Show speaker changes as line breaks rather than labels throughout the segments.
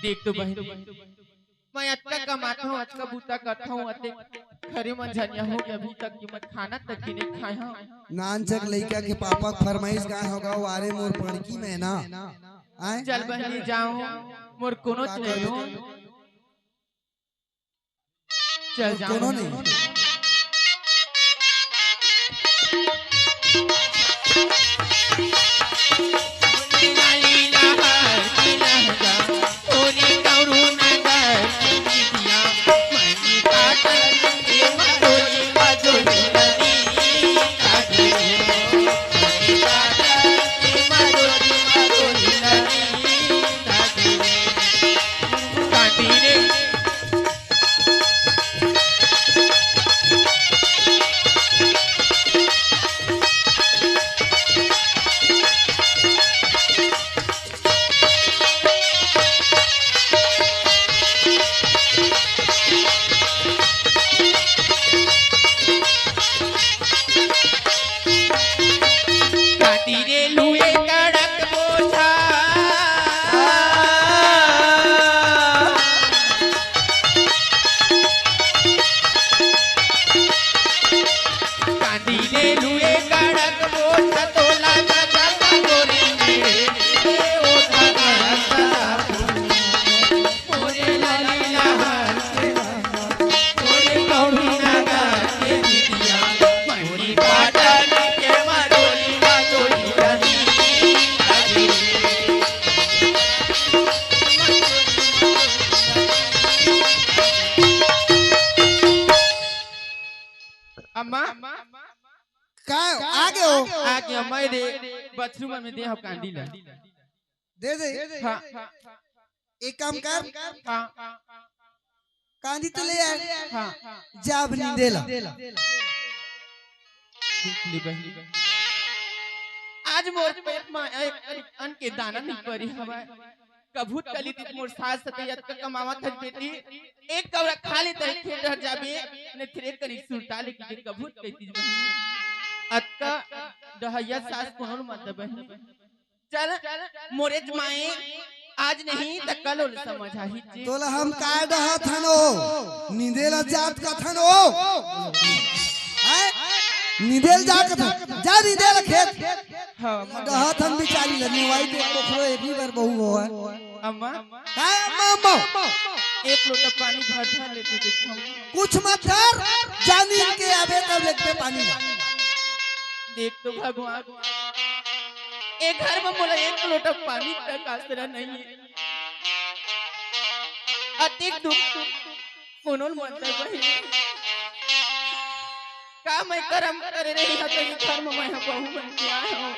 देख तो बहन मैं अच्छा कमाता हूँ, अच्छा बूता करता हूँ, अते घरे में झनिया हो गया अभी तक कि मैं खाना तक की नहीं खाया हूँ।
नानचक लड़का के पापा फरमाइश गाय होगा वारे मोर पड़की में ना आए
चल बहनी जाओ मोर कोनो नहीं हो, चल जाओ
कोनो नहीं
आगे मैं दे बाथरूम में दे कांडी ला
दे दे
हां
एक काम कर
हां
कांदी तो ले आ
हां
जाब नींदेला
ली बहनी आज मोर पेट में एक अन्न के दाना नहीं पड़ी हवा कभूत कली दी मोर सास सतैयत का कमावत है बेटी एक कवरा खा ले त खेत रह जाबे ने फिर करी सुरता ले की कभूत कहती बहनी अक्का दहैया सास कोनों मत बहनी चल मोरे जमाए आज नहीं त कल होल समझ आही जी
तोला हम का डहा थनो नींदेला जात का थनो नींदेल जा का जा नींदेला खेत
हां
डहा थन बिचारी लनी वाई तो पोखरो एक ही बार बहु हो
अम्मा
काय अम्मा
एक लोटा पानी भर लेते देखो
कुछ मत कर जानी के आवे तब लेते पानी
देख तो भगवान एक घर में बोला एक लोटा पानी तक आसरा नहीं है अतिक दुख कोनों मतलब बहनी का मैं कर्म करे नहीं हते घर में मैं बहू बन के आया हूं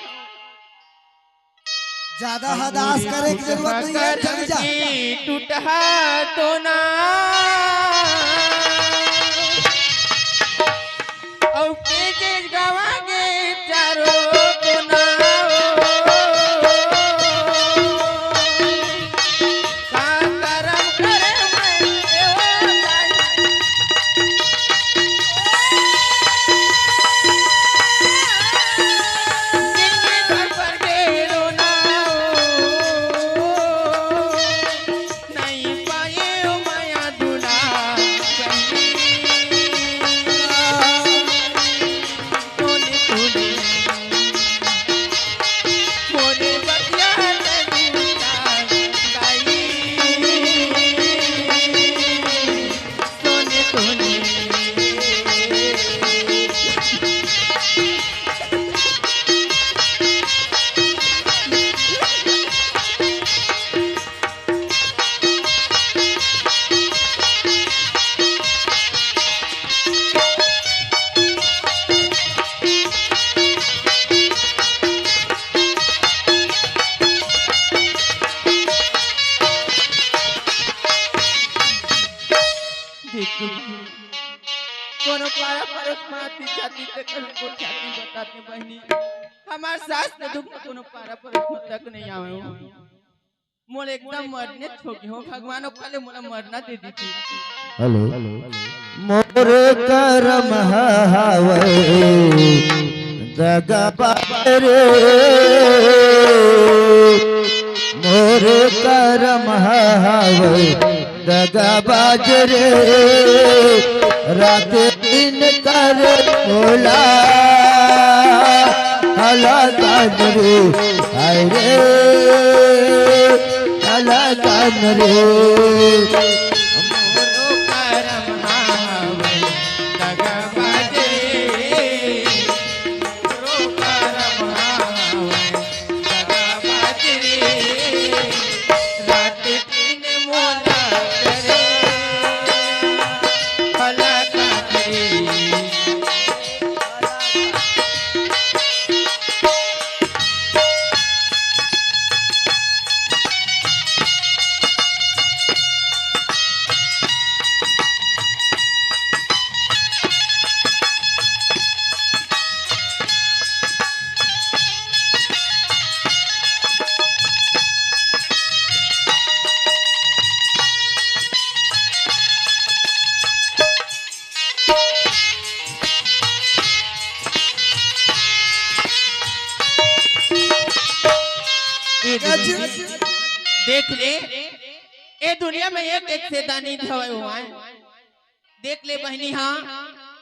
ज्यादा हदास करे की जरूरत नहीं है चल जा
टूटा तो ना औ के जे गवागे चारो तो ना कोनो पारा परस माती जाती ते कल को जाती बताते बहनी हमार सास ने दुख कोनो पारा परस तक नहीं आवे हो मोल एकदम मरने छोकी हो भगवान काले मोला मरना दे दी थी
हेलो मोर करम हावे दगा पारे मोर करम हावै दगाबाज रे रात दिन कर मोला हला कान रे हाय रे हला कान रे
मोरो करम हावै दगाबाज रे मोरो करम हावै दगाबाज रे रात दिन मोला करे भला करे देख ले ए दुनिया में एक से दानी धवे हुआ है। देख ले बहनी हाँ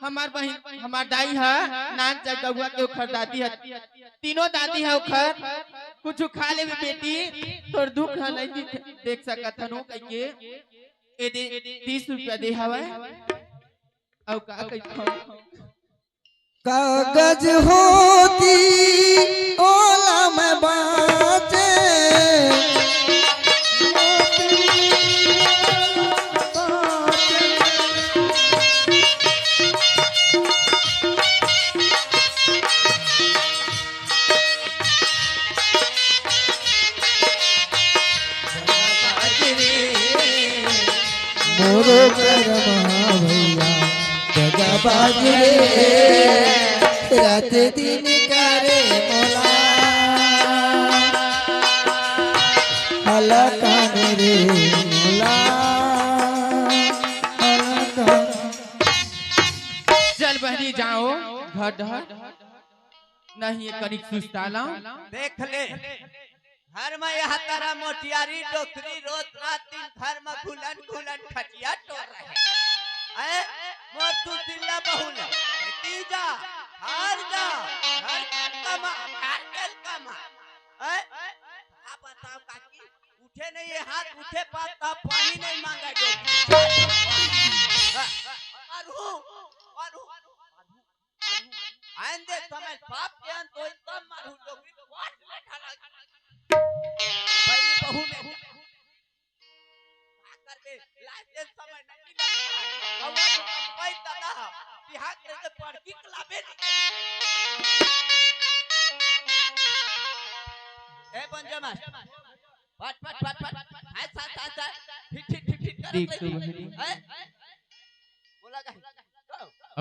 हमार बहन हमार दाई है नान जगुआ के उखर दादी है तीनों दादी है उखर कुछ खा ले बेटी तोर दुख है नहीं देख सकत हनो कह के ए दे 30 रुपया दे हवे औ का कह
कागज होती ओला में बाटे मोरो करम भैया दगाबाज रे रात दिन करे मोला हला कान रे मोला हला कान।
चल बहनी जाओ घर डहर नहीं ये करीक सुस्ताला
देख ले घर में यहाँ तारा मोटियारी डोकरी रोज रात दिन घर में घुलन घुलन खटिया टोर रहे मोर तू दिल्ला बहुल तीजा हार जा घर कमा घर कमा आप बताओ काकी उठे नहीं ये हाथ उठे पाता पानी नहीं मांगा डोकरी अरहु अरहु आंदे समय बाप के अंत तो एकदम मारू डोकरी वाट ले ढाला पहली बहू में आकर के लाइसेंस समय नहीं लगा और वो कंपाई दादा बिहार के पढ़ी क्लाबे ए पंजमा पट पट पट पट हाय सा ठीक
देख तो बहनी
बोला का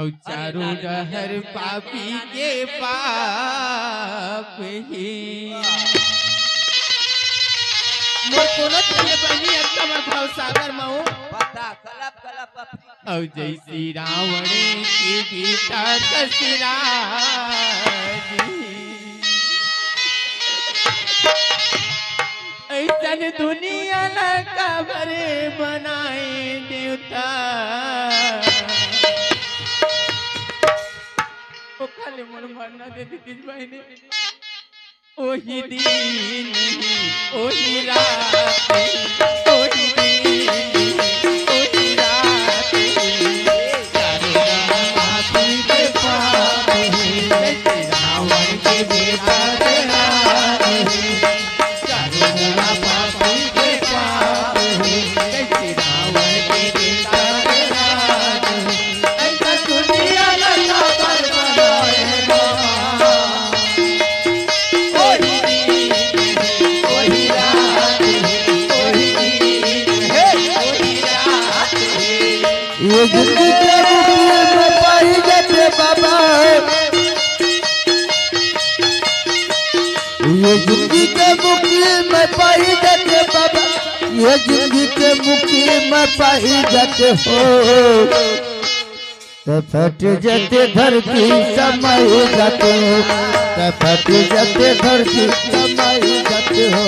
औ चारों डहर पापी के पाप ही मोर कोनो चले बहनी अक्का मर भाव सागर मऊ
बता कलप कलप अपनी
औ जैसी रावण की बेटा दशरथ ऐसन दुनिया लगा भरे बनाए देवता ओ खाली मोर मरना दे दी बहनी ओही दिन ओही रात ओही दिन ओही रात चारों माथी के पाप जैसे रावण के बेटा चारों पापी के पाप जैसे रावण के बेटा ऐसा दुनिया लगा पर
ये जिंदगी के मुश्किल में पाई जाते बाबा ये जिंदगी के मुश्किल में पाई जाते बाबा ये जिंदगी के मुश्किल में पाई जाते हो तो फट जाते धरती समय जाते हो तो फट जाते धरती समय जाते हो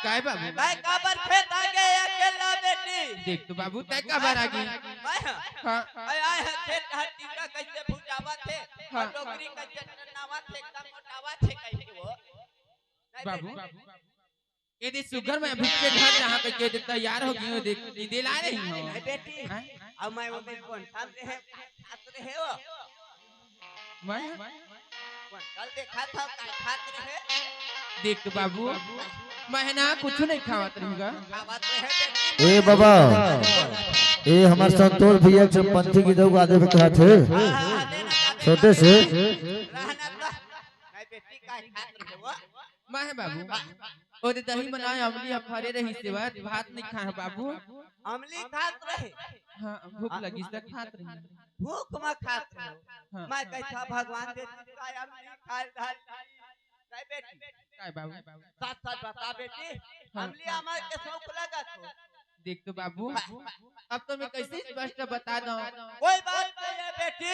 काय बाबू
मैं काबर खेत आ गए अकेला बेटी
देख तो बाबू तय कबर आ गई
मैं
हाँ
आए हैं खेत टीका कैसे भुजावा थे
हाँ।
टोकरी कैसे टनावा थे एकदम मोटावा थे कैसे वो
बाबू यदि सुगर में अभी के घर जहाँ पे के तैयार हो गई हो देख दे ला रही हो
नहीं बेटी
हाँ?
अब मैं वो दिन कौन साल रहे खाते रहे हो
मैं
कौन कल देखा था काय खाते रहे
देख तो बाबू मैं ना कुछ नहीं खावत रहूंगा
खावत रहे बेटी
ए बाबा ए हमारे संतोष भैया के पंथी की दो आधे पे कहा थे छोटे से
रहना तो नहीं बेटी काय खाते रहे वो
मैं है बाबू और दही बनाए अमली अफारे रही सेवा भात नहीं खाए बाबू
अमली खात रहे
हाँ भूख लगी से खात रही
भूख में खात रहे
हाँ।
मैं कहता भगवान दे काय अमली खाए धाल नहीं बेटी
काय बाबू
साथ साथ बता बेटी
हाँ।
अमली हमारे के शौक लगा तो
देख तो बाबू अब तो मैं कैसे स्पष्ट बता दूं
कोई बात नहीं है बेटी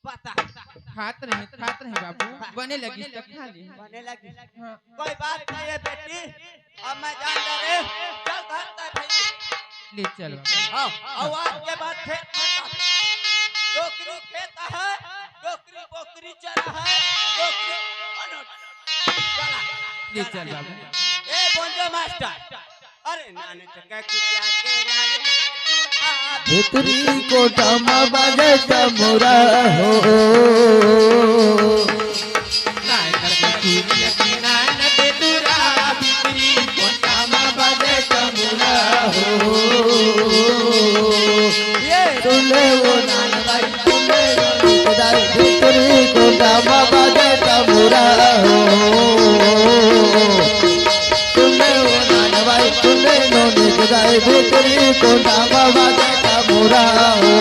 पता
खात रहे बाबू बने लगी तो खा ली
बने लगी
हाँ
कोई बात नहीं है बेटी अब मैं जान रहे चल घर तक भाई
ले चल
हां और आज के बाद खेत मत डोकरी खेत है डोकरी बोकरी चला है डोकरी चला
ले चल बाबू
ए बोंजो मास्टर अरे नाने चक्का किया के नाने
भितरी को डमा बजे तमुरा हो
नाय कर कुरिया की नान दे दुरा बिक्री कोटामा बजे
तमुरा हो ये तुले वो नान भाई तुले दाई भितरी को डमा बजे तमुरा हो तुले वो नान भाई तुले नोने दाई भितरी को डमा बजे तमुरा हो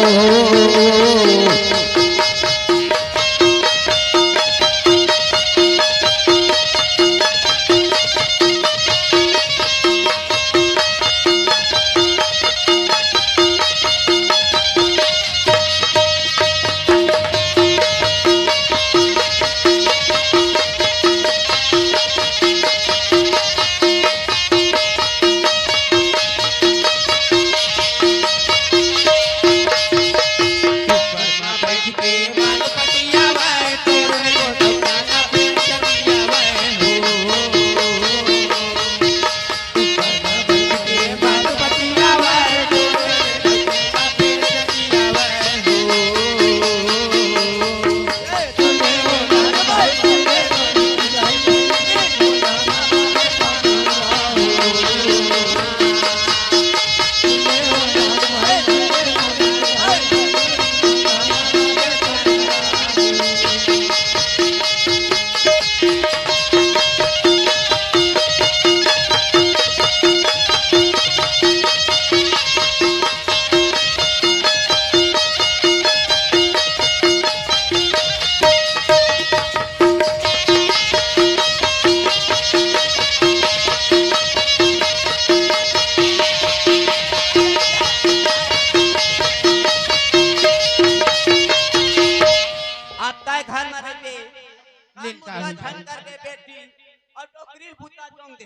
धन कर दे बेटी और टोकरी भूता जोंग दे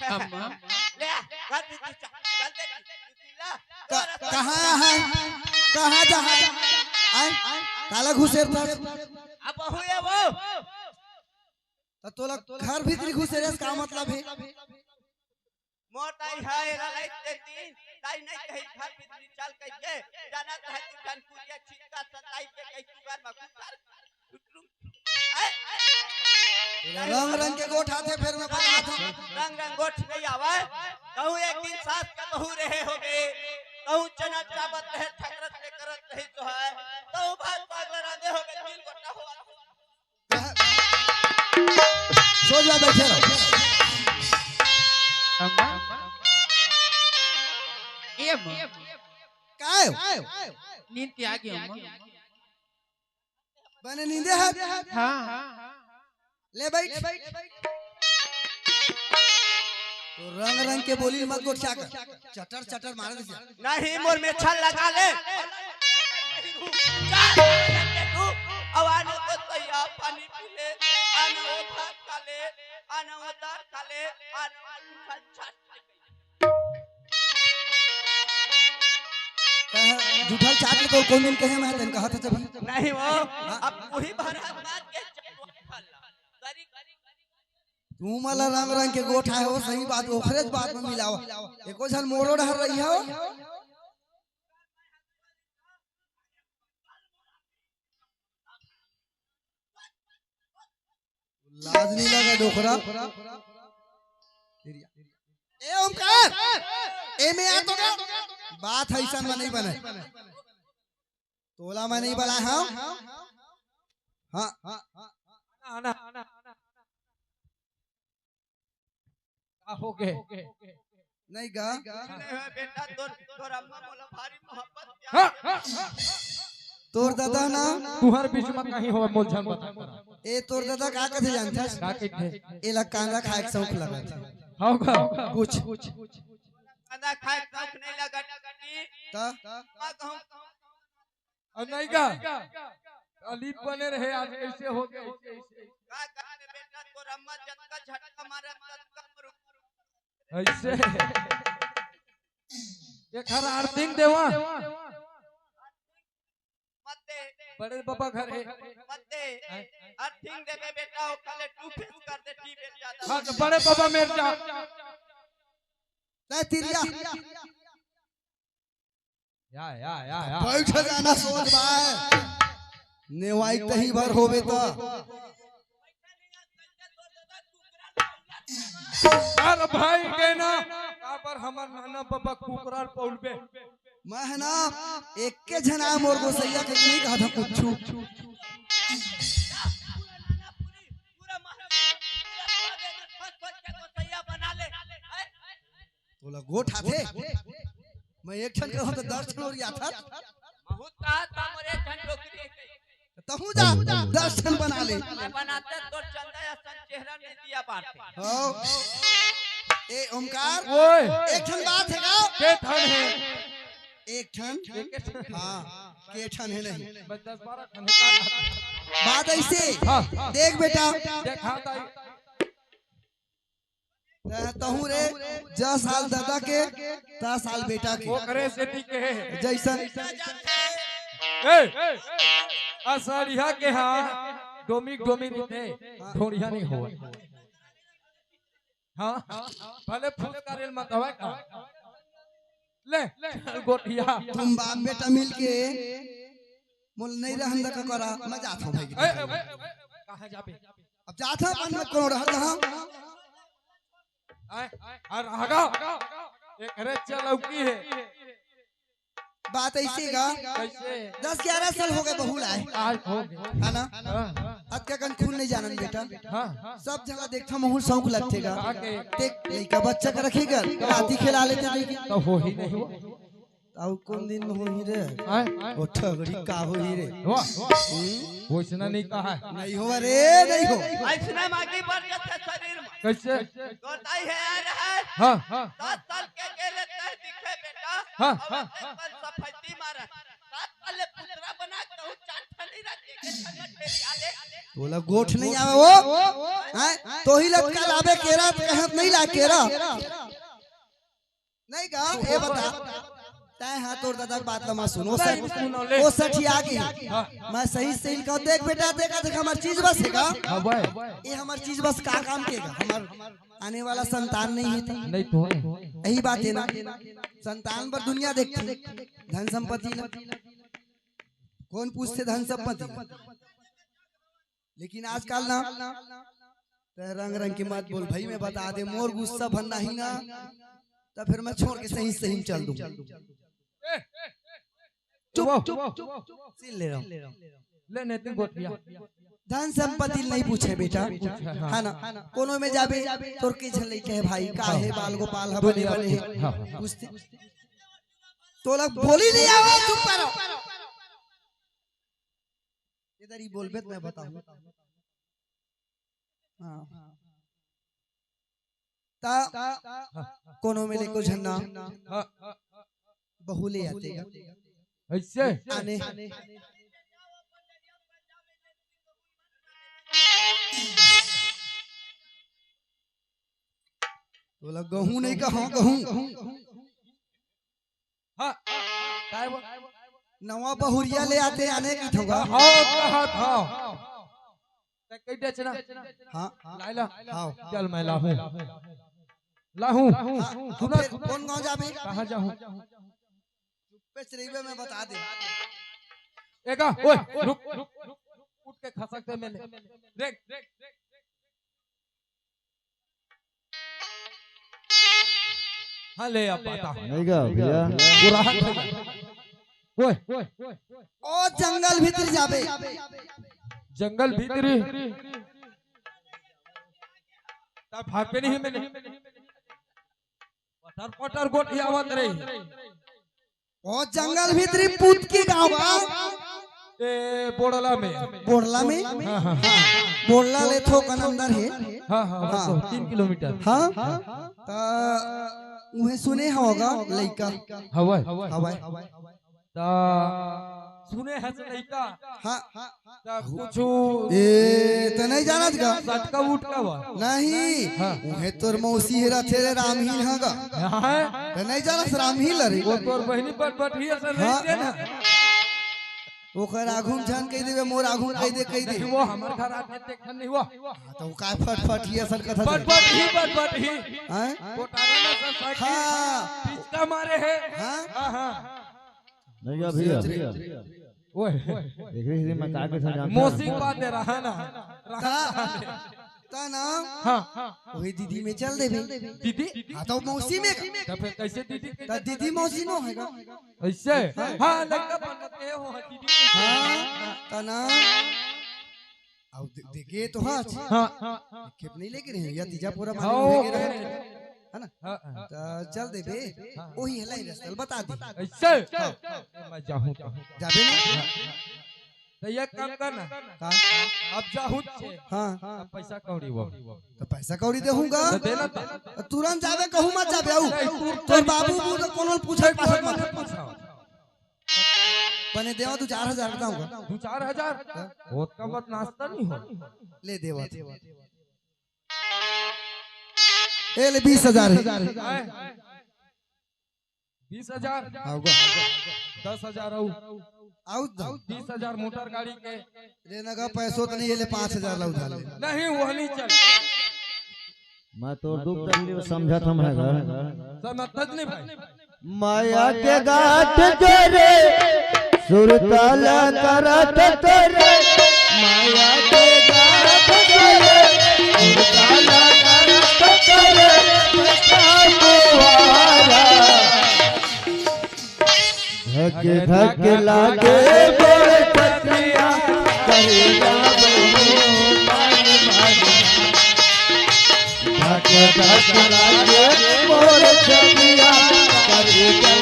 अम्मा
ले घर भी चल दे
कहाँ है कहाँ जहाँ आए काला घुसेर था
अब हुए वो
तो तोला घर भीतर घुसेरे का मतलब है
मोटाई है रलाई ते तीन ताई नहीं कही घर भीतर चल कहिए जाना है तू जनपुरिया छिटका सताई पे कई बार मकुर
रंग रंग के गोठ आते फिर मैं पता था
रंग रंग गोठ नहीं आवा कहूं एक दिन साथ का कहूं रहे होगे कहूं चना चावत रहे ठकरत ले करत रही तो है कहूं भात पागल रांधे होगे दिल गोटा हुआ
सो जा बैठे रहो
अम्मा ये अम्मा
काय
नींद के आ गई अम्मा
बने नींदे है
हाँ
ले बैठ तो रंग रंग के बोली मत गोठ कर चटर चटर मार दे
नहीं मोर में छल लगा ले आवाज तो तैयार पानी आना उतार खाले आना
जुठल चाट ले तो कौन दिन कहे मैं तन कहा था जब
नहीं वो अब वही भरा बात के करी
तू मला रंग रंग के गोठा है वो सही बात ओखरे बात में मिलावा एको झन मोरो डहर रही हो लाज नहीं लगा डोकरा ए ओमकार ए में आ तो बात ऐसा में नहीं बने तोला में नहीं बना हाँ हाँ
आना हो गए
नहीं गा
बेटा तोर अम्मा बोला भारी मोहब्बत
तोर दादा ना
तुहर बीच में कहीं हो मोलझन बता
ए तोर दादा का कथे जानता
का कहते
ए ला कांदा खाए के शौक लगा था
होगा
कुछ
कांदा खाए शौक नहीं लगा
ता
और नहीं का अली बने रहे आज कैसे हो गए
का कहने बेटा तोर अम्मा जतका झटका मारे ततका
ऐसे एक हर आर्थिंग देवा
मते
बड़े बाबा घर है
मते अर्थिंग देबे बेटा ओ कले टू फेस कर दे टी बेट ज्यादा
हां तो बड़े बाबा मेरे जा
ले तिरिया
या
बैठ जाना सोच बाय नेवाई कहीं भर होवे तो
अरे भाई के ना पर हमर नाना बाबा कुकरार पौलबे
मैं है ना एक के जना मोर गोसैया के नहीं कहा था कुछ
पूरा महाराज बना ले
तोला गोठा थे मैं एक ठन कहूं तो 10 ठन और या था
बहुत का तमरे ठन डोकरी
तहु जा 10 ठन बना ले
मैं बनाते तो चंदा या सन चेहरा नहीं दिया बांटते
हो ए ओमकार
ओए
एक ठन बात है का
के ठन है
एक ठन हां के ठन है नहीं
10-12 ठन
बात ऐसे
हां
देख बेटा
देखा ताई
तहु रे 10 साल दादा के 10 साल बेटा के
ओकरे से टिके है
जैसन
ए असरिया के हां डोमिक थे ढोड़िया नहीं हो हां भले फूल करेल मत हवा का ले गोटिया
तुम बाप बेटा मिल के मोल नहीं रहन का करा मैं जात हूं भाई
कहां जाबे
अब जात हूं अपन में कौन रह रहा
और आगा एक रे चलौकी है
बात ऐसे का
कैसे
10-11 साल हो गए बहू लाए
आज हो गए
है ना अब क्या कन खून नहीं जानन बेटा
हां
सब जगह देखता महू शौक लगतेगा देख लइका बच्चा का रखेगा हाथी खिला लेते देखी
तो हो ही नहीं
आउ कौन दिन में होही रे
हां
ओ ठगड़ी का होही रे
वाह वैसना नहीं कहा है
नहीं हो रे नहीं हो
ऐसना मागी पर जाते शरीर में
कैसे
गोताई है आ रहा है
हां
10 साल के रहते हैं दिखे बेटा
हां
पर सफाई मारा 7 साल पुत्रा बना के हूं चाट नहीं रखी के ठंडा आले
तोला गोठ नहीं आवे वो हैं तो ही लटका लावे केरा कहत नहीं ला केरा नहीं का ए बता तय हां तोर दादा बात लमा सुनो ओ सठी आ गई मैं सही सही कहूं देख बेटा देख हमर चीज बस है का
हां भाई
ये हमर चीज बस का काम केगा हमर आने वाला संतान नहीं है
नहीं तो
यही बात है ना संतान पर दुनिया देखती धन संपत्ति ना कौन पूछते धन संपत्ति लेकिन आजकल ना रंग रंग की मत बोल भाई मैं बता दे मोर गुस्सा भरना ही ना तो फिर मैं छोड़ के सही सही चल दूं
चुप
सील ले रहा हूं
ले नेतिन गोटिया
धन संपत्ति नहीं पूछे बेटा है ना कोनो में जाबे तोर के झलई के भाई काहे बाल गोपाल ह बने बने पूछते तो लोग बोली नहीं आओ चुप करो इधर ही बोल बे मैं बताऊं हां ता कोनो में ले को झन्ना बहुले आते
ऐसे
आने बोला गहूं नहीं का हाँ गहूं
हाँ काय वो
नवा बहुरिया ले आते आने की ठोगा
हाँ कहा था ते कई दे चना
हाँ
लाइला
हाँ
चल मैं लाहूं लाहूं सुना
फिर कौन गांव जाबे
कहां जाऊं
पे चरीबे में बता दे
एका ओए रुक उठ के खसकते मैंने देख हाँ ले अब बता
नहीं गा भैया
पूरा ओए
ओ जंगल भीतर जाबे
जंगल भीतरी तब भाग पे नहीं मैंने पटर पटर गोटी आवाज रही
ओ जंगल भीतरी पूत की गांव
ए बोड़ला में
हाँ हाँ बोड़ला ले थो कन अंदर है
हाँ हाँ हाँ 3 किलोमीटर
हाँ ता उहे सुने होगा लइका
हवाई
हवाई
ता सुने है से लइका
हाँ
ता कुछ
ए त नहीं जानत गा
सटका उठका बा
नहीं उहे तोर मौसी हेरा तेरे रामहील हागा
हां
त नहीं जानत रामहील रे
वो तोर बहनी बट ही से नहीं दे ना
ओकर आघुम जान कह देबे मोर आघुम कह दे
वो हमर घर आके देखन नहीं हुआ
तो का फट ही असल कथा
बट ही
हैं
कोटारा ना सब साइकिल
हां
पिचका मारे है
हां
हां हां
नहीं गा भैया
ओए
देख रही मैं का के साथ
मौसी बात दे रहा ना
ता ना
हां
वही दीदी में चल देबे
दीदी
हां तो मौसी में
तो फिर कैसे दीदी
ता दीदी मौसी नो हैगा
ऐसे हां लगता बनते हो दीदी
हां ता ना आओ देखे तो हां
हां
खेप नहीं लेके रहे या तीजा पूरा
हाँ,
माने लेके रहे है ना
हां
ता चल देबे वही हलाई रसल बता दे
ऐसे मैं जाऊं
जाबे ना
तो ये काम करना
का
अब जाऊं छे
हां
अब पैसा कौड़ी वो
तो पैसा कौड़ी देहूंगा
तो देना तो
तुरंत जाबे कहूं मत जाबे आऊ तोर बाबू को कोनो पूछे पाछत मत पने देवा तू 4000 बताऊंगा
2-4000 बहुत कम मत नाश्ता नहीं हो
ले देवा ए ले 20000
20,000
आऊगा
10,000 आऊ
आऊ
20,000 मोटर गाड़ी के
लेना का पैसो तो नहीं ले 5000 ला उधार ले
नहीं वो नहीं चल
मैं तो दुख तकलीफ समझा था मैं
समझत नहीं भाई
माया के गाठ जोरे सुरताला करत करे माया के गाठ जोरे सुरताला करत करे धक धक लागे बोल छतिया करेगा धक धक लागे बोल छतिया करेगा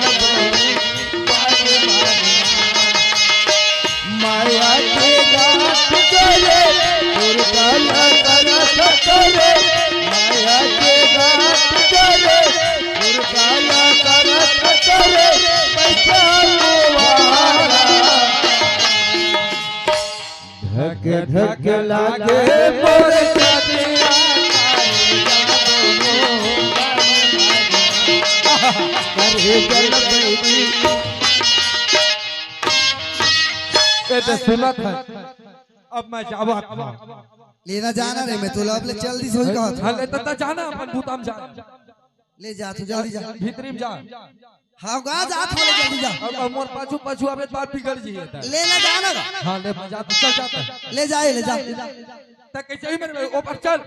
माया के गाठ करे सुरताला करत करे माया के गाठ करे सुरताला करत करे धक धक लागे मोर छतिया करे जलबैनी
ए तो सुनत है अब मैं जावा
लेना जाना रे मैं तो अब ले जल्दी से होई कहत
हां ले तो जाना अपन भूताम जा
ले जा तू जल्दी जा
भीतरी में जा
हां गा जा थोड़े जल्दी जा
अब मोर पाछू पाछू आवे बात बिगड़ जी है
लेना जाना
हां ले मजा तो चल जाता
ले जाए ले जा
त कैसे ही मेरे ऊपर चल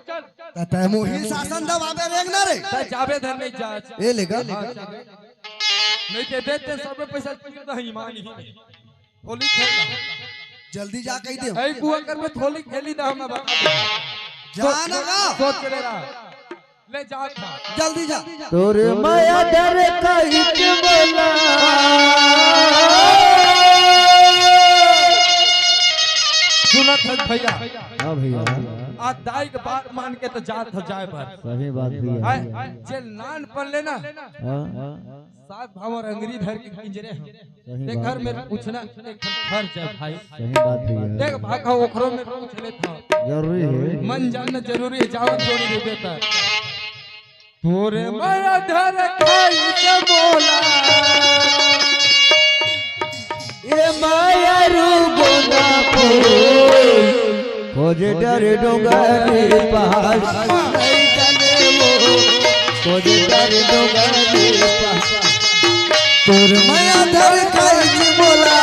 ता मोही शासन दबावे रेग ना रे
त जावे धर नहीं जा
ए लेगा
नहीं के देते सब पैसा तो ईमान ही थोली खेलना
जल्दी जा कह दे
ऐ कुआ कर में थोली खेली ना हम बता
जाना का
सोच ले रहा ले जा था
जल्दी जा
तोर माया डर कही के बोला
सुनत है भैया
हां भैया
आ दाई के बात मान के तो जात हो जाए पर
सही बात भैया
जे नान पन लेना
हां
साथ भाव और अंगरी धर के पिंजरे हैं
सही
देख घर में पूछना एक घर जाए भाई
सही बात भैया
देख भागा ओखरो में पूछ ले था
जरूरी है
मन जानना जरूरी है जावन जोड़ी दे देता तोरे माया धर खाई के बोला
ये माया रूबो ना खोज डर डोंगर पहाड़ नहीं जाने वो खोज डर डोंगर पहाड़
तोर माया धर खाई के बोला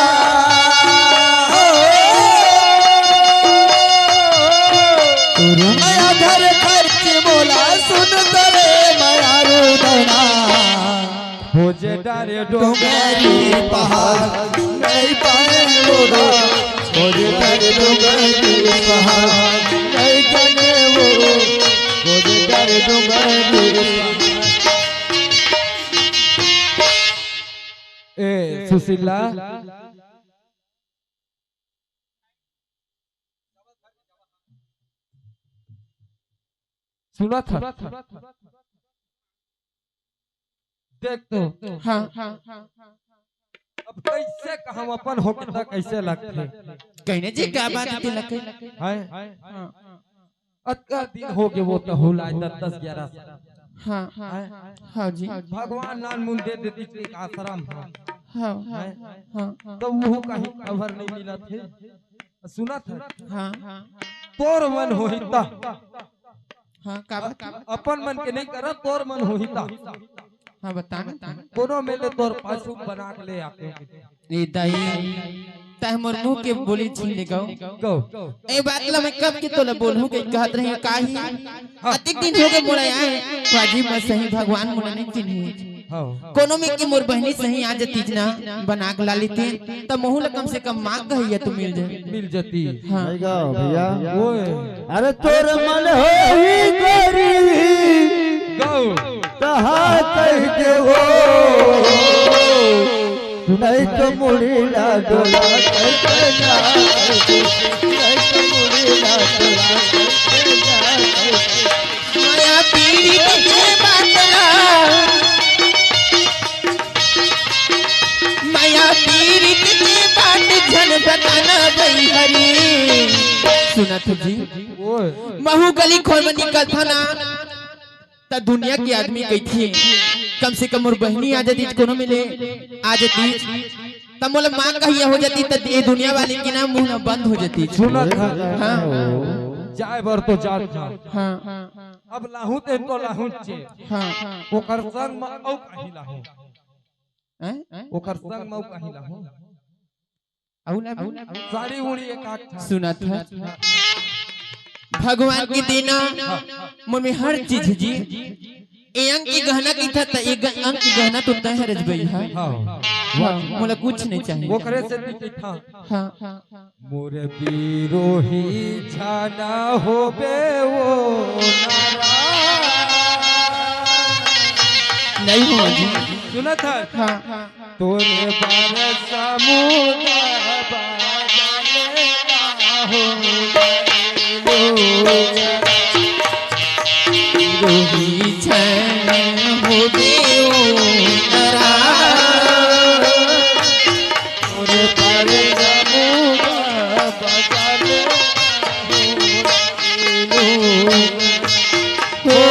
तोर माया धर खाई के बोला सुन तोरे माया रुदना
खोज डर
डोंगरी पहाड़ नहीं पाए लोगा
खोज डर डोंगर पहाड़ नहीं जाने वो खोज डर डोंगर
ए सुशीला सुना था देख तो
हाँ
अब कैसे हम अपन होके तक कैसे लगते
कहने जी क्या बात है लगे
हैं अतका दिन हो गए वो तो होला 10-11
हाँ हाँ जी
भगवान नान मुन दे देती एक आश्रम
हाँ हाँ
तो वो कहीं खबर नहीं मिला थे सुना था
हाँ
तोर मन होहिता
हाँ का बात
अपन मन के नहीं कर तोर मन होहिता
हाँ बताना
कोनो मेले तोर पाछू बना के ले आते
ए दाई तह मोर मुंह के बोली छीन ले गो
गो
ए बात ला मैं कब के तोला बोलहूं के कहत रही काहे अधिक दिन हो गए मोरे आए बाजी में सही भगवान मोने नहीं चिन्ही
हां
कोनो में की मोर बहनी सही आ जती ना बना के ला लेती त मोहू ला कम से कम मां कहिए तो मिल जती हां
नहीं गाओ भैया
ओए
अरे तोर मन हो ही गोरी
गो
कहा कह देवो नहीं तो मुड़ीला डोला करके जा नहीं तो मुड़ीला डोला करके जा
माया पीड़ी के बातला माया पीड़ी के बात जन बताना गई हरी सुनत जी
ओए
महू गली खोल में निकल था ना त दुनिया की आदमी कही थी कम से कम मोर बहनी आ जाती कोनो मिले आ जाती तब मोला मां कहिया हो जाती त ये दुनिया वाली की ना मुंह ना बंद हो जाती
सुना था
हाँ
जाए बर तो जा
हाँ
अब लाहू ते तो लाहू चे
हाँ
ओकर संग में औ कहि लाहू
हैं
ओकर संग में औ कहि लाहू
औला
साड़ी उड़ी एक आठ
सुना था भगवान की देना मुझ में हर चीज जी ए अंक की गहना की था त एक अंक की गहना तो तय है रजबई है
हां
मोला कुछ नहीं चाहिए
वो करे से दी था
हाँ
मोरे बिरोही छाना होबे वो नाराज
नहीं हो जी
सुना था
हाँ
तोरे बार समुद्र बाजाले हो
रोही छन हो देओ नरा
तोरे पर समुद्र बगले
हो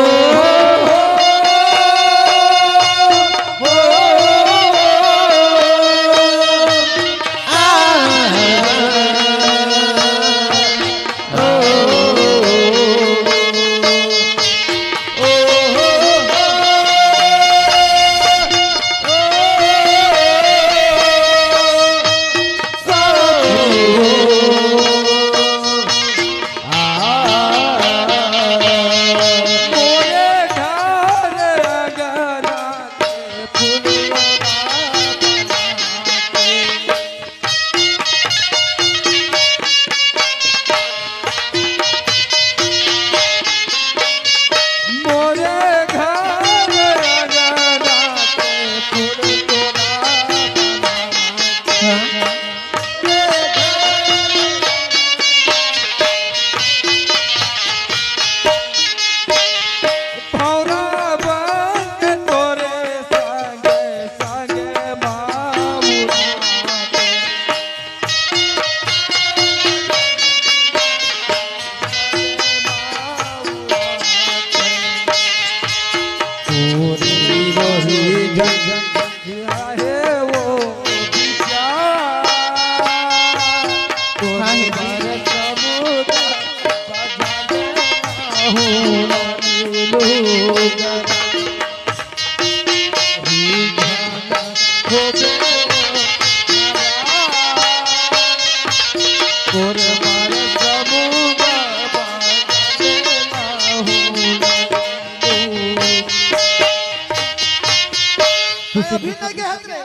अभी नहीं गए हत रे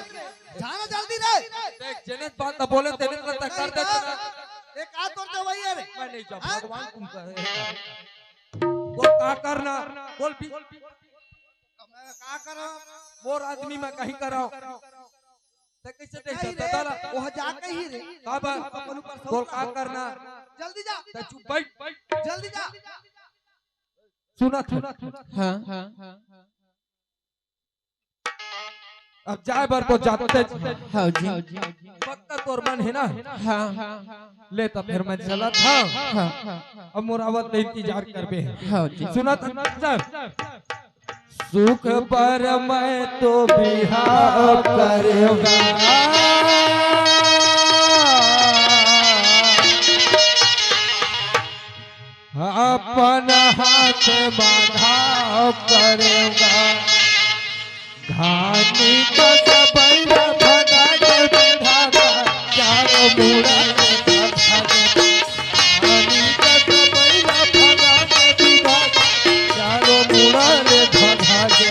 जाना जल्दी रे
देख जनित बात न बोले तेरे करता कर दे
एक हाथ तोड़ दे भैया रे
मैं नहीं जा भगवान तुम करे बोल का करना बोल भी
मैं का करो
मोर आदमी में कहीं कराओ ते कैसे देख सकता दादा
वहां जाके ही रे
का बा बोल का करना
जल्दी जा
ते चुप बैठ
जल्दी जा
सुना था
हाँ
अब जाए बार तो जाते
हाँ जी
पक्का तोर मन है ना
हाँ
ले तो फिर मैं चला था
हाँ
अब मोरावत ने इंतजार कर बे
हाँ जी
सुना था सुख पर मैं तो बिहार करूंगा अपन हाथ बांधा करूंगा घानी का सबैला भगा के बिठाता चारों मुड़ा घानी का सबैला भगा के बिठाता चारों मुड़ा रे भगा के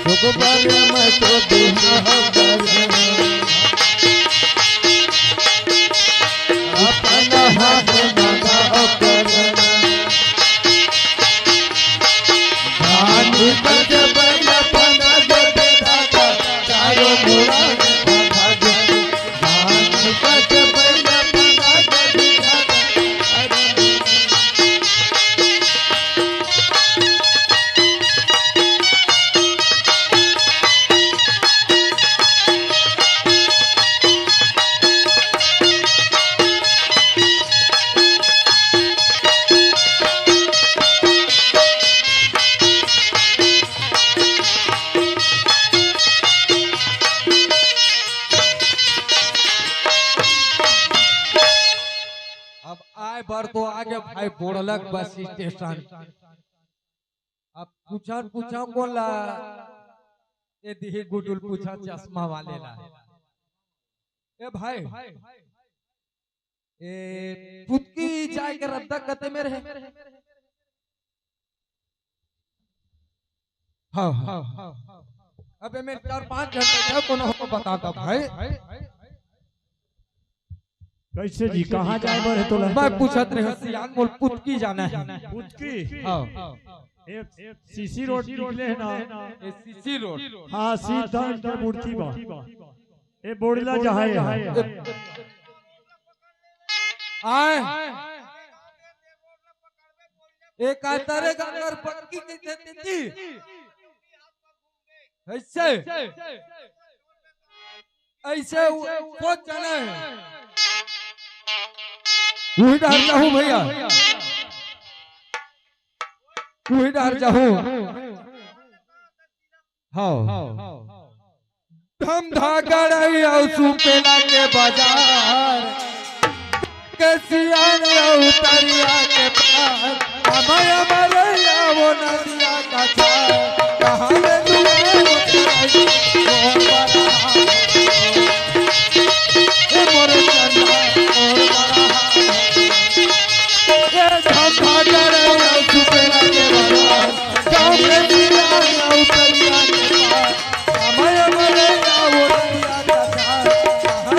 सुख पर मैं तो बिहार करूंगा अपन हाथ बांधा करूंगा घानी का सबैला पर तो आगे भाई बोड़लक बस स्टेशन अब पूछा बोला ये दिही गुडुल पूछा चश्मा वाले ला ए भाई ए पुतकी जाए के रद्दा कते में रहे हाँ अबे मैं 4-5 घंटे था कोनो को बताता भाई
कैसे जी कहाँ जाए बर है तो
मैं पूछत रहे सियान मोल पुतकी जाना है
पुतकी
हां
एक सीसी रोड निकले है ना
ए सीसी रोड
हाँ सीधा के मूर्ति बा ए बोड़ला जहां है
आए एक आतरे गंगर पक्की के देती थी ऐसे ऐसे सोच जाना है वही डर जाऊं भैया वही डर जाऊं हाँ हम धागड़ सुपेला के बाजार के सियान उतरिया के पार हमारे हमारे वो नदिया का छार कहाँ में मोरे चंदा और बड़ा सुपेला के बाजार गाँव के सियान उतरिया के पार हमारे हमारे वो नदिया का छार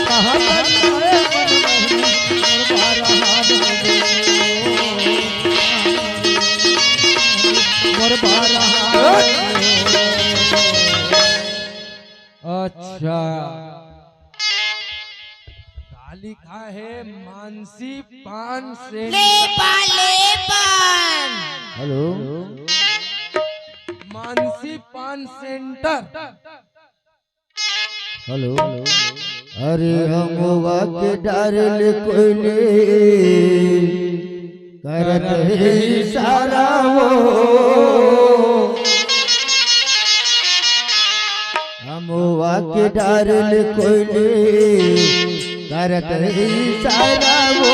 कहाँ अच्छा गाली लिखा है मानसी पान से
हेलो
मानसी पान सेंटर।
हेलो अरे हम के डारल कोयले करत है इशारा वो हम के डारल कोयले करत है इशारा वो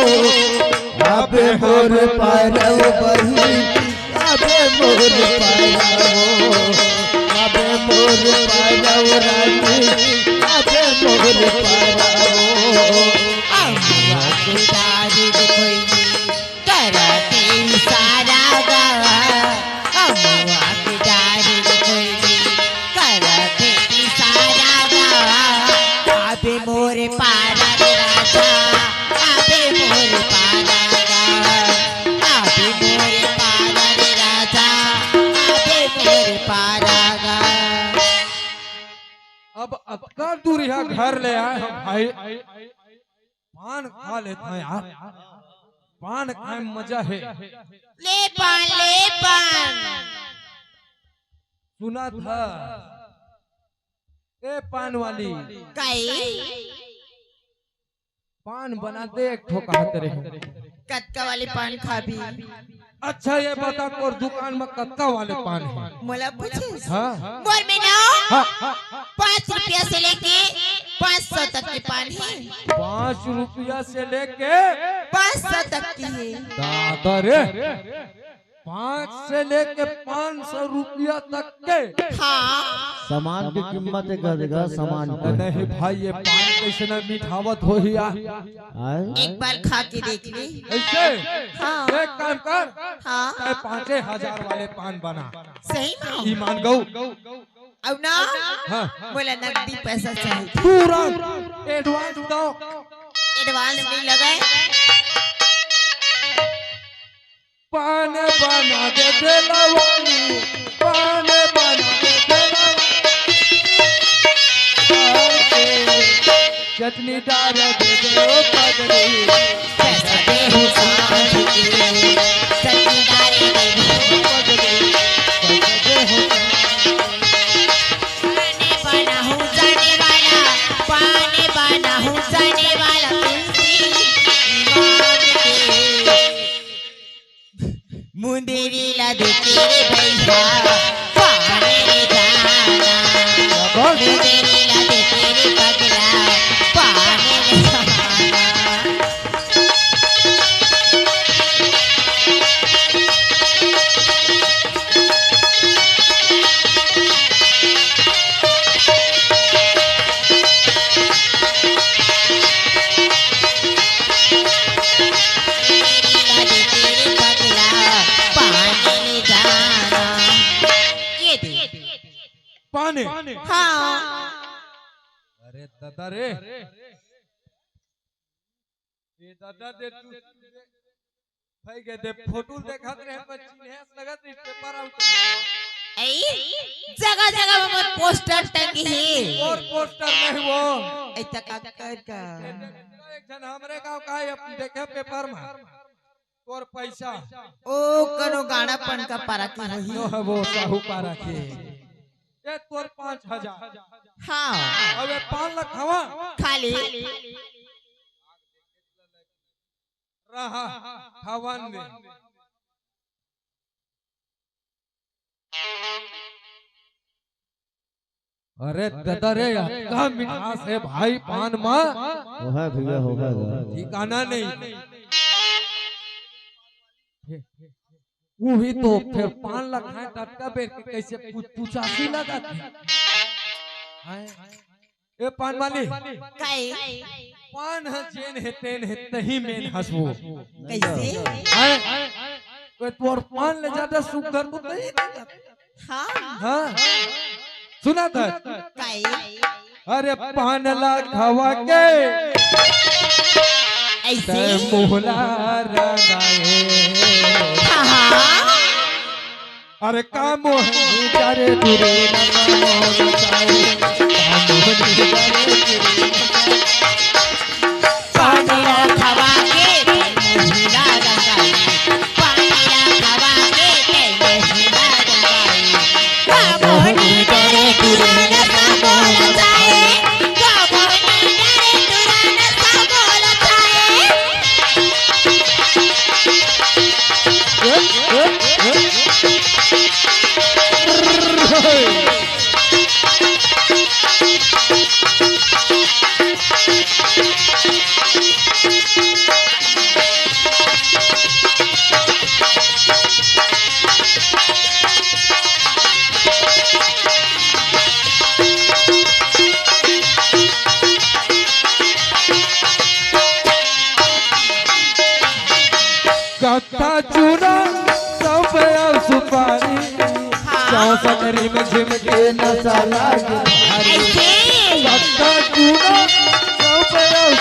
अबे मोर पारव बही अबे मोर पारव अबे मोर पारव रानी अबे मोर पारव
अम्मा के दारू कोई करते सारा गावा अम्मा के दारू कोई करते सारा गावा आबे मोर पारा राजा आबे मोर पारा गावा आबे मोर पारा राजा आबे मोर पारा गावा।
अब अक्का दूर यहाँ घर ले आए हम भाई पान खा लेते हैं यार। पान खाए में मजा है।
ले पान
सुना था ए पान वाली
कई
पान बना दे एक ठोका रहे।
कत्का वाली पान खा भी
अच्छा ये बता और दुकान में कत्ता वाले पान है?
मोला पूछे
हाँ
बोल में ना
हाँ
5 रुपया से लेके 500 तक के पान है
5 रुपया से लेके
500 तक की है
दादा रे 5 से लेके 500 रुपया तक के।
हाँ
सामान की कीमत गदगा सामान की
नहीं भाई ये पान कैसे न मिठावत हो ही
एक बार खा के देख ली।
ऐसे
हाँ
एक काम कर
हाँ
चाहे 5,000 वाले पान बना
सही में
ईमान गौ
अब ना
हाँ
बोला नकदी पैसा चाहिए
तुरंत एडवांस दो।
एडवांस नहीं लगाए
पान बना दे दिलवानी पान बना दे दिलवानी चटनी डाल दे दो पगड़ी
पैसा दे हो सांझ के सच्ची डारे दे हो
पगड़ी पैसा दे हो
पाने बना हूँ जाने वाला पाने बना हूँ जाने वाला मुंदेरी ला दे तेरे भैया पाने रे जाना मुंदेरी ला दे तेरे पगला पाने रे जाना।
पाने
हाँ
अरे दादा रे ये दादा दे तू भाई के दे फोटो देखत रहे बच्ची है लगत पेपर आउट
जगह जगह में पोस्टर टंगी है
और पोस्टर नहीं वो
ऐसा का कर का
एक जन हमरे गांव का है अपन देखे पेपर में और पैसा
ओ कनो गाना पन का पारा की
तो
रही
है वो साहूकार के ये तोर 5,000
हाँ
अबे 5 लाख हवा
खाली
रहा हवन में अरे दादा रे क्या मिठास है भाई पान माँ
होगा भैया होगा
ठिकाना नहीं वही तो फिर 5 लाख है टटका बेच के कैसे पूछासी लगाती ए पान वाली
काई
पान है जेन है तेन है तही में हंसवो
कैसे
तो तोर पान ले ज्यादा सुगर तो नहीं
हाँ
हाँ सुना था
काई
अरे पान ला खवा के
ऐसे
मोहला रंगाए
हाँ
अरे काम है जारे दूरे काम
पानीरा खवा के महिला रंगाई पानीरा खवा के महिला रंगाई कामोनी डरे तुरन सा बोल जाए कामोनी डरे तुरन सा बोल जाए
कत्था चूड़ा सब सुपारी चौसटरी में झिमके नसाला के भारी कत्था चूड़ा सब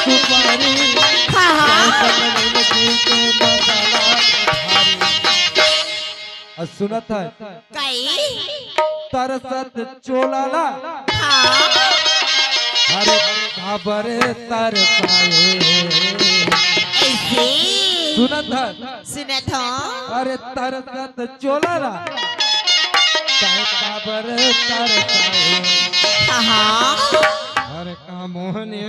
सुपारी चौसटरी में झिमके नसाला के भारी सुनत है तरसत चोलाला अरे खबरे तरसाए सुनत
हो
अरे तरसत चोलाला खबर तरसाए अरे कामोहनी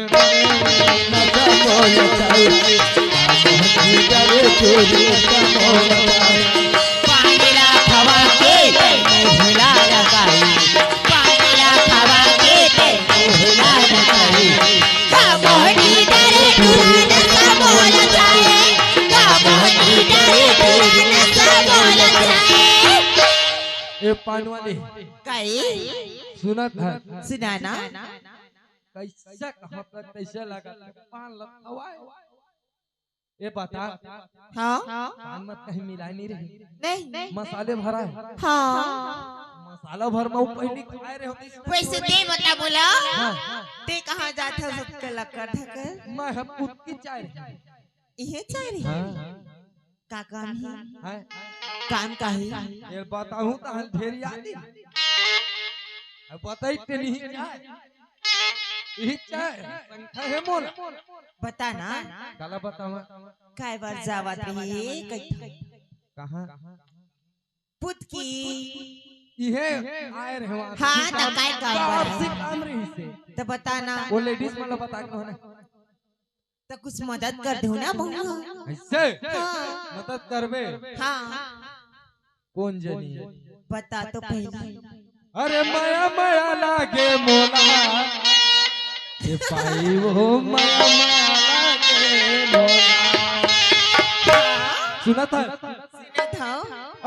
नचा बोल चाहिए कामोहनी डरे चोरी कामोहन
पानीरा खवा के महिला रंगाई पानीरा खवा के महिला रंगाई कामोहनी डरे तुरन सा बोल जाए कामोहनी डरे तुरन सा बोल जाए
ए पानवाली सुनत है
सुनाना
कैसा कहाँ पर कैसे लगा पान लखवाए ये बता पान मत कहीं मिलाई नहीं रही
नहीं
मसाले भरा है मसाला भर में पहले खाए रहे होते
वैसे दे बता बोला ते कहाँ जाता सबके लकर ढकर
मैं हम खुद की चाय
ये चाय रही का काम है काम का ही
ये बताऊं तो हम ढेर याद अब बताई ते नहीं यही चाय संख्या है मोल
बता ना
काला बतावा
काय बार जावत रही
कहां
पुत की
ये आए रहे वहां
हां त काय
आपसी काम रही से
तो बता ना
वो लेडीज मतलब बता के होना
तो कुछ मदद कर दो ना बहू
ऐसे मदद करबे
हां
कौन जनी
बता तो पहले
अरे माया माया लागे मोला ये पाई वो माया माया लागे मोला सुना था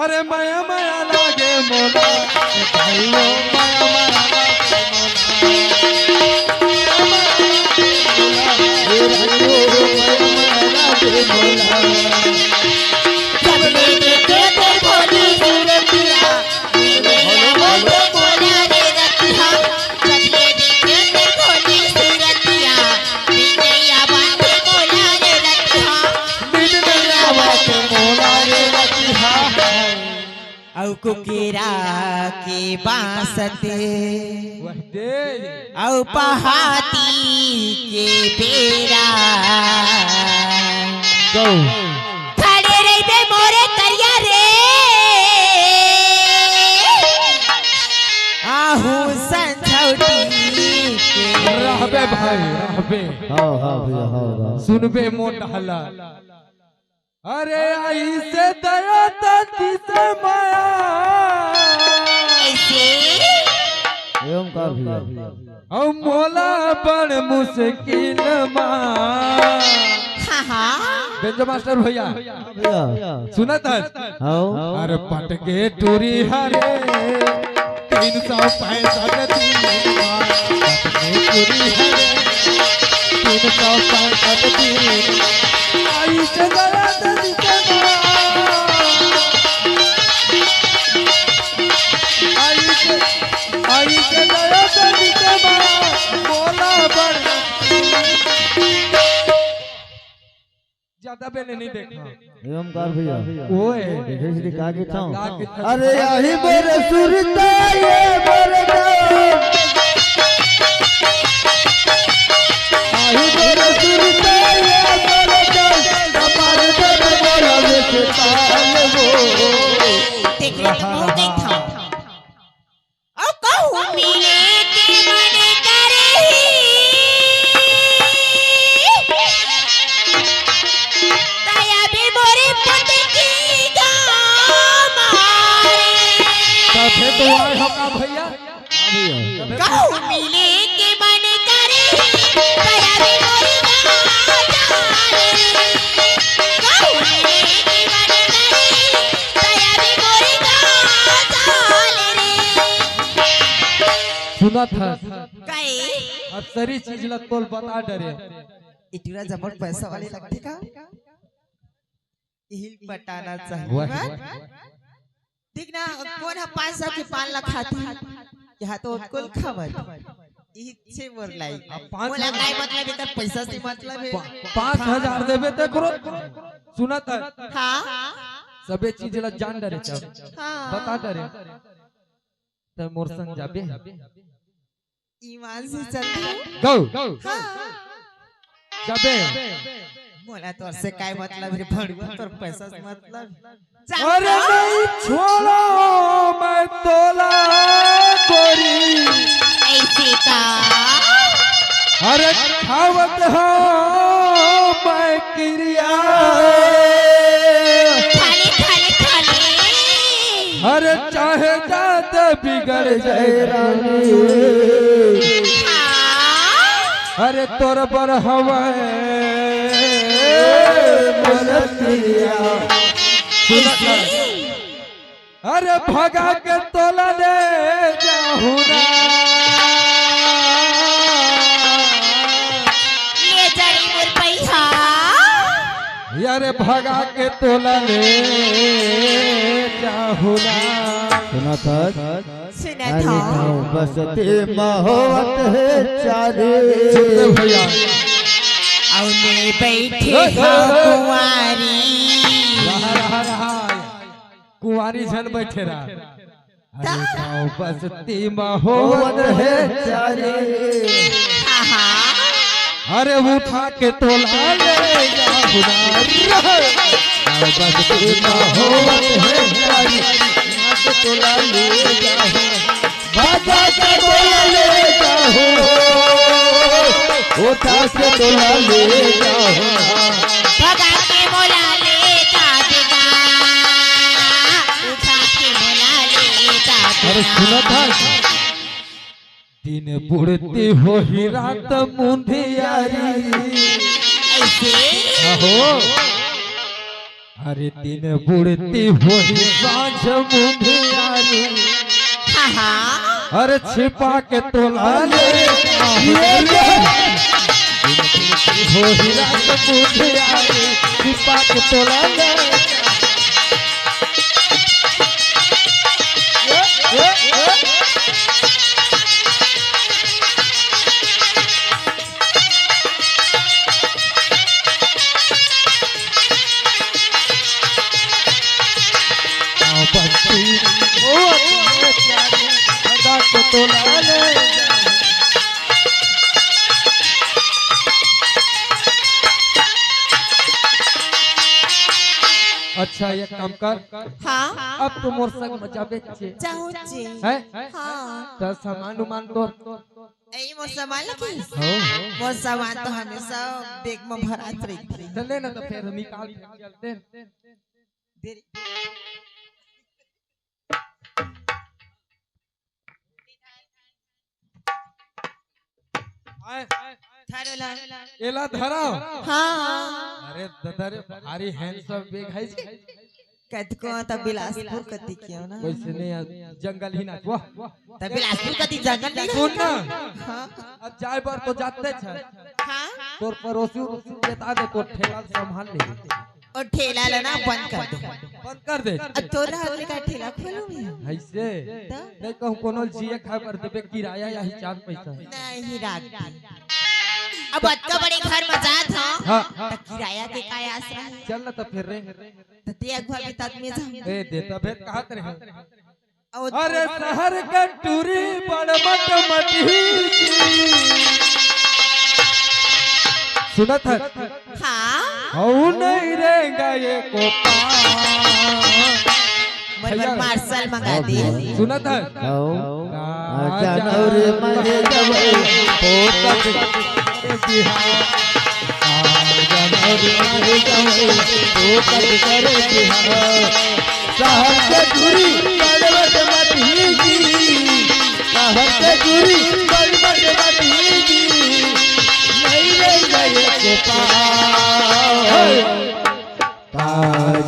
अरे माया माया लागे मोला ये पाई वो माया माया लागे मोला
सबने देखे तो बोली सूरतिया मेरे बोले बोला रे रतिया सबने देखे तो बोली सूरतिया मेरे बाते बोला रे रतिया
मेरा बात मोला रे रतिया
औ कुकेरा के बांसते
वह दे
औ पहाती के बेरा
गौ
खड़े रही बे मोरे करिया रे आहू संछौटी
रहबे भाई रहबे
हाँ हाँ भैया हाँ
सुनबे मोटहला अरे आई से दया तती से माया
ऐसे
एवं का भैया
औ मोला बड़ मुश्किल मां
हाँ
बेंजो मास्टर भैया
भैया
सुनत है
हाँ
अरे पटके टूरी हरे 365 दिन पटके टूरी हरे 365 दिन आई से दया तती से माया आई से दया तती से माया मोला बड़ ज्यादा पहले नहीं देखा
एवं का भैया
ओए
देखे से दिखा के था
गा के था।
अरे यही मेरे सुरता ये मेरे आई मेरे सुरता ये
का भैया
कहूँ मिले के मन करे दया रे मोरी गाजाले कहूँ मिले के मन करे दया रे मोरी गाजाले रे
सुना था
कई
अब सारी चीज ला तोल बता डरे
इतना जबर पैसा वाले लगते का हिल पटाना
वाह,
चाहिए देख ना कौन है 500 के 5 लाख खाती यहाँ तो कुल खबर इच्छे मोर लाई बोला काय मतलब इधर पैसा से मतलब है
5000 देबे ते करो सुना था
हाँ
सबे चीज ला जान डरे चल
हाँ
बता डरे ते मोर संग जाबे
ईमान से चलते
गो
हाँ
जाबे
बोला तोर से काय मतलब रे भड़ तोर पैसा से मतलब
अरे नहीं छोड़ो मैं तोला गोरी
ऐसे का
अरे खावत हो मैं क्रिया
खाली खाली खाली
अरे चाहे जाते बिगड़ जाए रानी
हाँ
अरे तोर पर हवाए अरे भगा के तोला दे जाहुना
ले जाई मोर पैसा
यारे भगा के तोला ले जाहुना
सुना था
सुना
अरे
था
गाँव बसते महोवत है चारे
भैया
औने बैठे हाँ कुंवारी
रहा कुंवारी जन बैठे रहा अरे गाँव बसती महोवत है चारे
हाँ हाँ
अरे उठा के तोला ले जाहुना गाँव बसती महोवत है चारे तोला ले जाहुना
भाजा के तोला ले जाओ उठा के तोला ले जाओ
भगा के मोला ले जातेगा उठा के मोला ले
अरे
जातेगा
सुना था दिन बुढ़ती हो ही रात मुंधियारी
ऐसे
हो अरे दिन बुढ़ती हो ही सांझ मुंधियारी
हाँ हाँ
अरे छिपा के तोला ले हो ही रात मुंधियारी छिपा के तोला ले तोला ले अच्छा ये काम कर
हाँ
अब तो मोर संग मचाबे छे
चाहूँ चे
हैं
हाँ
तो सामान उमान तो
ऐ मोर सामान लगी
हो
मोर सामान तो हमेशा बैग में भरात रही थी
चले ना तो फिर निकाल के चलते
देरी थारे ला
एला धरा
हाँ
अरे ददरे भारी हैंडसम बैग है जी
कद को तब बिलासपुर कति क्यों ना
वैसे नहीं जंगल ही ना वाह
तब बिलासपुर कति जंगल नहीं
सुन ना
हाँ
अब जाए बार तो जाते छे
हाँ
तोर पड़ोसी बता दे तो ठेला संभाल ले
और ठेला लेना बंद कर दो
बंद कर दे
अब तो रात का ठेला खोलूं मैं
ऐसे नहीं कहूं कोनो जिए खा कर देबे किराया या ही 4 पैसा
नहीं रात अब अत्का बड़े घर में जात
हाँ
हाँ तो किराया के काय आसरा है
चल ना तो फिर रे
तो ते अगवा के तक में जाऊं
ए देता भेद कहा रहे
और
अरे शहर का टूरी बड़मट मटी सुनत है
हाँ
औ नहीं रहेगा ये कोपा
मरमर मार्शल मंगा दे
सुनत है
जानवर मरे जब पोपट
बिहार
जानवर मरे जब पोपट करे बिहार शहर के दूरी गड़बड़ मत हीजी, शहर के दूरी गड़बड़ मत हीजी, नहीं ले गए के पास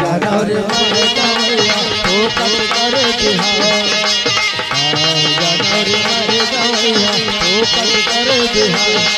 जनौर मर गवैया फोकट कर बिहार, जनौर मर गवैया फोकट कर बिहार।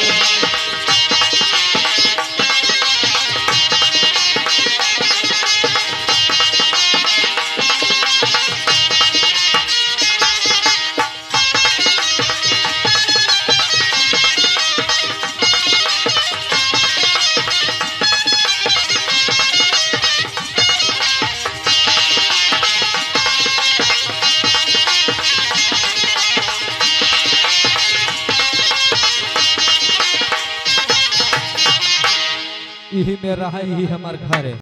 यही में रहा, यही हमार घर है।